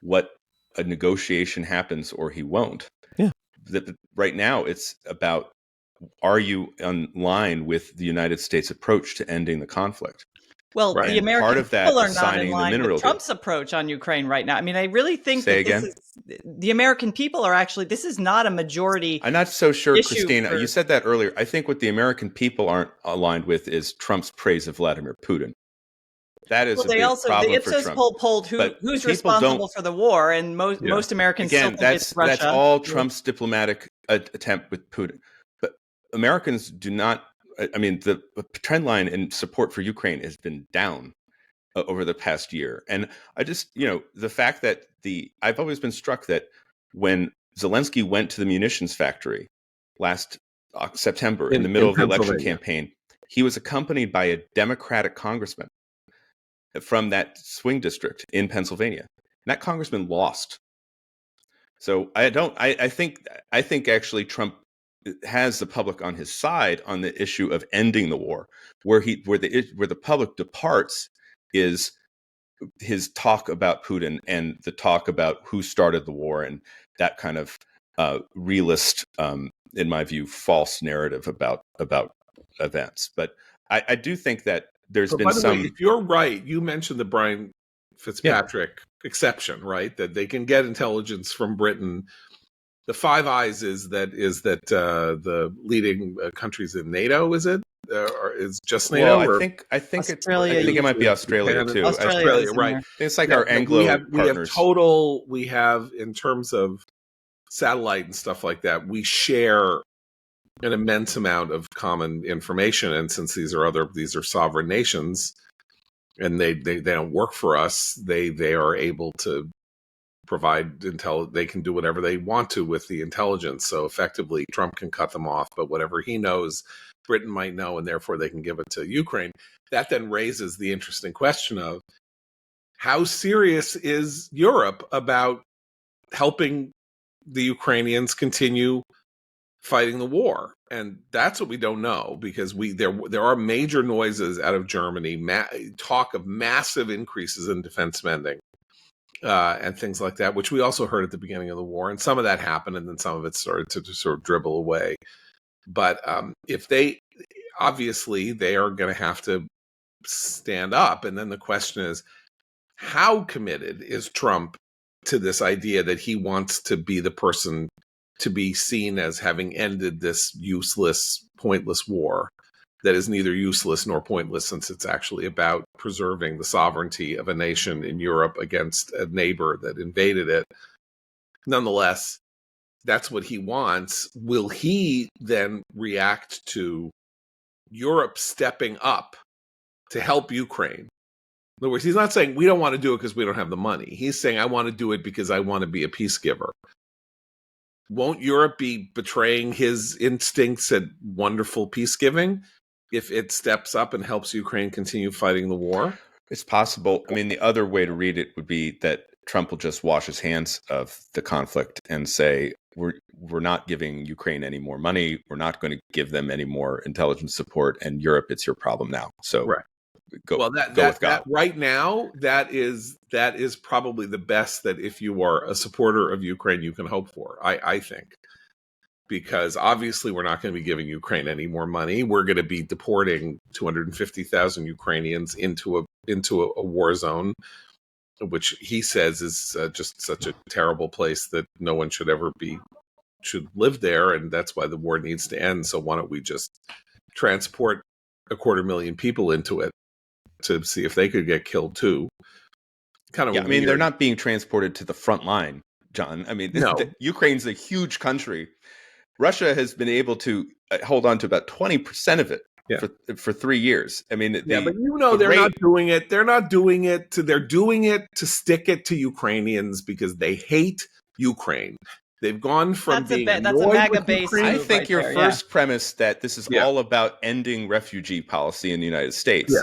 what a negotiation happens or he won't. Yeah. Right now, it's about, are you in line with the United States approach to ending the conflict? Well, the American people are not in line with Trump's approach on Ukraine right now. I mean, I really think the American people are actually, this is not a majority. I'm not so sure, Christina. You said that earlier. I think what the American people aren't aligned with is Trump's praise of Vladimir Putin. That is a big problem the Ipsos for Trump. poll polled who's responsible for the war, and most Americans still think it's Russia. That's all Trump's diplomatic attempt with Putin. But Americans do not. I mean, the trend line in support for Ukraine has been down over the past year, and I just, the fact that I've always been struck that when Zelensky went to the munitions factory last September in the middle of the election campaign, he was accompanied by a Democratic congressman from that swing district in Pennsylvania. And that congressman lost. So I think actually Trump has the public on his side on the issue of ending the war. Where the public departs is his talk about Putin and the talk about who started the war and that kind of realist, in my view, false narrative about events. But I do think that there's been some. If you're right, you mentioned the Brian Fitzpatrick exception, right? That they can get intelligence from Britain. The Five Eyes is that the leading countries in NATO, is it? Or is just NATO? Well, I think it might be Australia too. Australia, right? It's like our Anglo partners. We have in terms of satellite and stuff like that. We share an immense amount of common information, and since these are sovereign nations, and they don't work for us, they are able to provide intel. They can do whatever they want to with the intelligence. So effectively, Trump can cut them off, but whatever he knows Britain might know, and therefore they can give it to Ukraine. That then raises the interesting question of how serious is Europe about helping the Ukrainians continue fighting the war? And that's what we don't know, because there are major noises out of Germany, talk of massive increases in defense spending and things like that, which we also heard at the beginning of the war. And some of that happened, and then some of it started to sort of dribble away. But if obviously they are going to have to stand up. And then the question is, how committed is Trump to this idea that he wants to be the person to be seen as having ended this useless, pointless war that is neither useless nor pointless, since it's actually about preserving the sovereignty of a nation in Europe against a neighbor that invaded it. Nonetheless, that's what he wants. Will he then react to Europe stepping up to help Ukraine? In other words, he's not saying we don't want to do it because we don't have the money. He's saying I want to do it because I want to be a peacegiver. Won't Europe be betraying his instincts at wonderful peacegiving if it steps up and helps Ukraine continue fighting the war? It's possible. I mean, the other way to read it would be that Trump will just wash his hands of the conflict and say, we're not giving Ukraine any more money. We're not going to give them any more intelligence support. And Europe, it's your problem now. So right. Go with God. That right now, that is probably the best that if you are a supporter of Ukraine, you can hope for, I think. Because obviously we're not going to be giving Ukraine any more money. We're going to be deporting 250,000 Ukrainians into a war zone, which he says is just such a terrible place that no one should live there, and that's why the war needs to end. So why don't we just transport 250,000 people into it to see if they could get killed too? Kind of. Yeah, I mean, they're not being transported to the front line, John. I mean, Ukraine's a huge country. Russia has been able to hold on to about 20% of it for 3 years. I mean, but they're not doing it. They're not doing it. They're doing it to stick it to Ukrainians because they hate Ukraine. They've gone from being annoyed with Ukraine. I think your first premise that this is all about ending refugee policy in the United States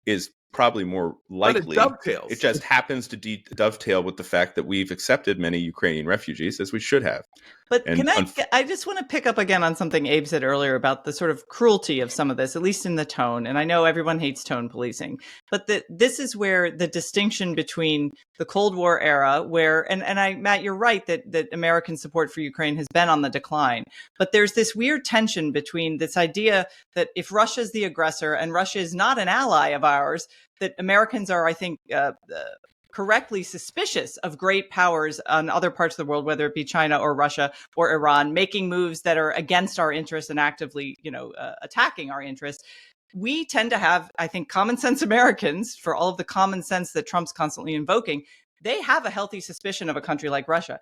is probably more likely. But it dovetails. It just happens to dovetail with the fact that we've accepted many Ukrainian refugees, as we should have. But I just want to pick up again on something Abe said earlier about the sort of cruelty of some of this, at least in the tone. And I know everyone hates tone policing, but this is where the distinction between the Cold War era, where, Matt, you're right that American support for Ukraine has been on the decline. But there's this weird tension between this idea that if Russia's the aggressor and Russia is not an ally of ours, that Americans are, I think, correctly suspicious of great powers on other parts of the world, whether it be China or Russia or Iran, making moves that are against our interests and actively, attacking our interests. We tend to have, I think, common sense Americans, for all of the common sense that Trump's constantly invoking, they have a healthy suspicion of a country like Russia.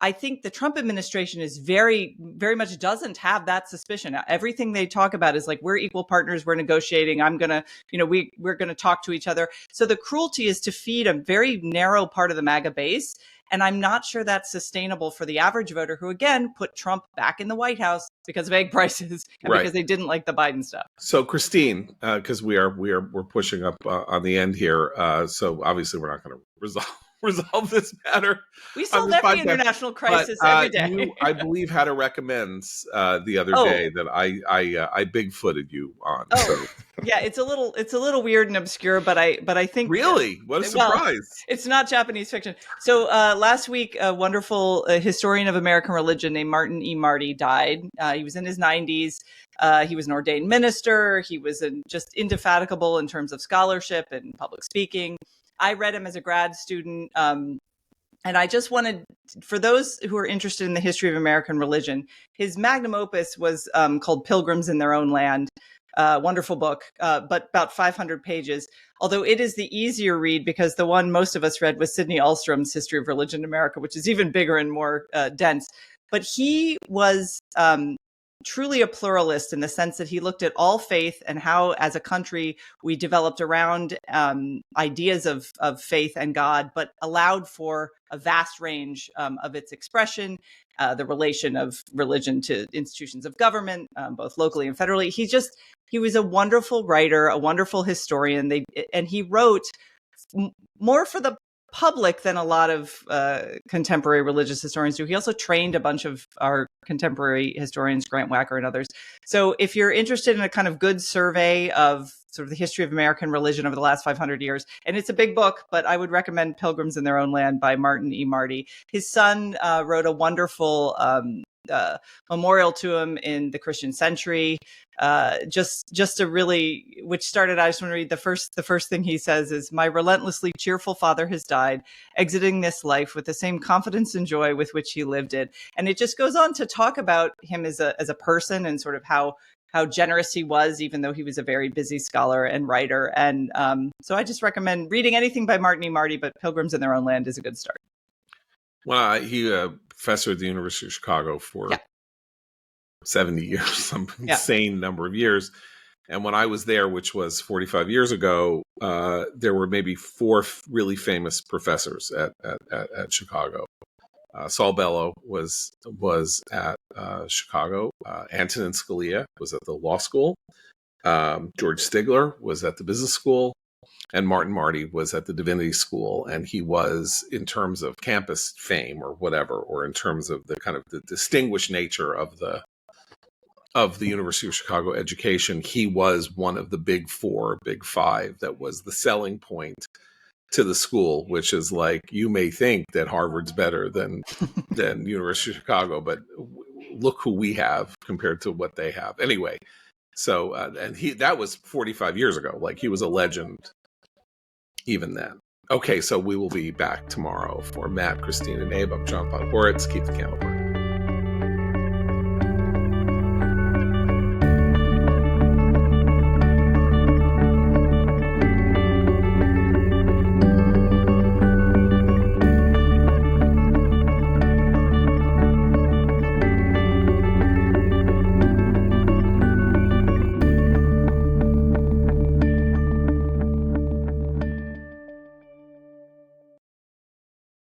I think the Trump administration is very, very much doesn't have that suspicion. Everything they talk about is like, we're equal partners, we're negotiating, we're going to talk to each other. So the cruelty is to feed a very narrow part of the MAGA base. And I'm not sure that's sustainable for the average voter who, again, put Trump back in the White House because of egg prices and because they didn't like the Biden stuff. So, Christine, because we're pushing up on the end here, so obviously we're not going to resolve this matter. We solve every international crisis every day. You, I believe, had a recommends the other day that I bigfooted you on. Oh. So. Yeah, it's a little weird and obscure, but I think really, what a surprise! Well, it's not Japanese fiction. So last week, a wonderful historian of American religion named Marty died. He was in his 90s. He was an ordained minister. He was just indefatigable in terms of scholarship and public speaking. I read him as a grad student. And I just wanted, for those who are interested in the history of American religion, his magnum opus was called Pilgrims in Their Own Land. Wonderful book, but about 500 pages. Although it is the easier read because the one most of us read was Sidney Alstrom's History of Religion in America, which is even bigger and more dense. But he was truly a pluralist in the sense that he looked at all faith and how, as a country, we developed around ideas of faith and God, but allowed for a vast range of its expression, the relation of religion to institutions of government, both locally and federally. He was a wonderful writer, a wonderful historian. And he wrote more for the public than a lot of contemporary religious historians do. He also trained a bunch of our contemporary historians, Grant Wacker and others. So if you're interested in a kind of good survey of sort of the history of American religion over the last 500 years, and it's a big book, but I would recommend Pilgrims in Their Own Land by Martin E. Marty. His son wrote a wonderful memorial to him in the Christian Century. Just a really, which started, I just want to read the first thing he says is, "My relentlessly cheerful father has died, exiting this life with the same confidence and joy with which he lived it." And it just goes on to talk about him as a person and sort of how generous he was, even though he was a very busy scholar and writer. And so I just recommend reading anything by Martin E. Marty, but Pilgrims in Their Own Land is a good start. Well, he professor at the University of Chicago for 70 years, some insane number of years. And when I was there, which was 45 years ago, there were maybe 4 really famous professors at Chicago. Saul Bellow was at Chicago. Antonin Scalia was at the law school. George Stigler was at the business school. And Martin Marty was at the divinity school. And he was, in terms of campus fame or whatever, or in terms of the kind of the distinguished nature of the University of Chicago education, he was one of the big 4, big 5 that was the selling point to the school, which is like, you may think that Harvard's better than University of Chicago, but look who we have compared to what they have. Anyway, so and that was 45 years ago. Like, he was a legend even then. Okay, so we will be back tomorrow. For Matt, Christine, and Abe, I'm John Podhoretz. Keep the candle burning.